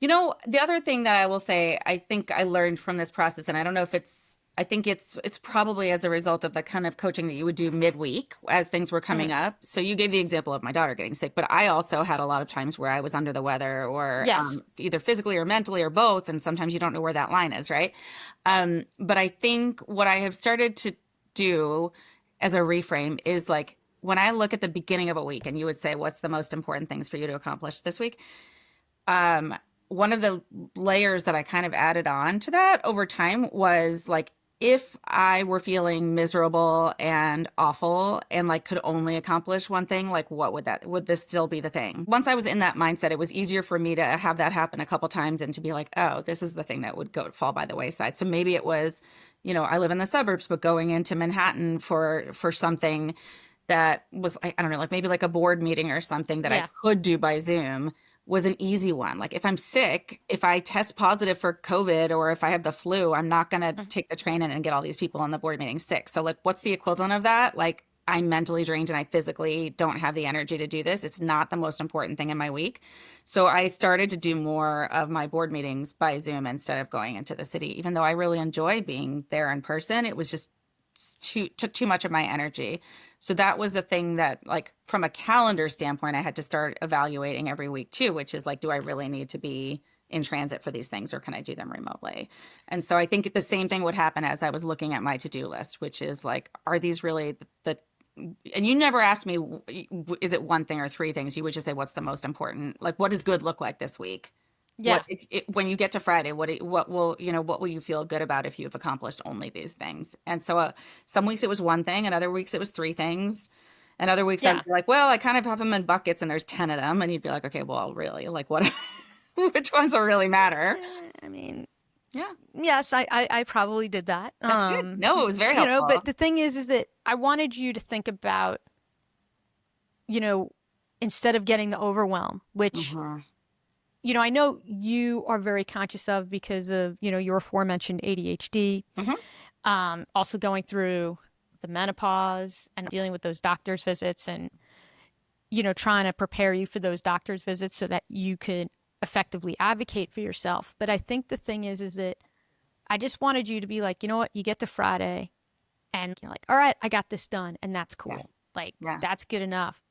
The other thing that I will say, I think I learned from this process, and I don't know if I think it's probably as a result of the kind of coaching that you would do midweek as things were coming Mhm. up. So you gave the example of my daughter getting sick, but I also had a lot of times where I was under the weather or Yes. either physically or mentally or both, and sometimes you don't know where that line is, right? But I think what I have started to do as a reframe is like when I look at the beginning of a week and you would say, what's the most important things for you to accomplish this week? um One of the layers that I kind of added on to that over time was like if I were feeling miserable and awful and like could only accomplish one thing, like what would this still be the thing? Once I was in that mindset, it was easier for me to have that happen a couple times and to be like, oh, this is the thing that would go fall by the wayside. So maybe it was, I live in the suburbs, but going into Manhattan for something that was, I don't know, like maybe like a board meeting or something that I Yeah. could do by Zoom was an easy one. Like if I'm sick, if I test positive for COVID or if I have the flu, I'm not going to Mhm. take the train in and get all these people on the board meeting sick. So like what's the equivalent of that? Like I'm mentally drained and I physically don't have the energy to do this. It's not the most important thing in my week. So I started to do more of my board meetings by Zoom instead of going into the city. Even though I really enjoy being there in person, it was just took too much of my energy. So that was the thing that, like, from a calendar standpoint, I had to start evaluating every week too, which is like, do I really need to be in transit for these things or can I do them remotely? And so I think the same thing would happen as I was looking at my to-do list, which is like, are these really and you never asked me, is it one thing or three things? You would just say, what's the most important? Like, what does good look like this week? Yeah. When you get to Friday, what will you feel good about if you've accomplished only these things? And so some weeks it was one thing, and other weeks it was three things, and other weeks I'd Yeah. be like, well, I kind of have them in buckets, and there's 10 of them, and you'd be like, okay, well, really, like what, which ones will really matter? I mean, Yeah, yes, I probably did that. that's good. No, it was very But helpful. the thing is that I wanted you to think about, you know, instead of getting the overwhelm, which, Hmm. I know you are very conscious of because of, your aforementioned ADHD, Hmm. also going through the menopause and dealing with those doctor's visits and, trying to prepare you for those doctor's visits so that you could effectively advocate for yourself. But I think the thing is that I just wanted you to be like, you know what, you get to Friday and you're like, all right, I got this done. And that's Yeah, cool. Like, yeah. that's good enough.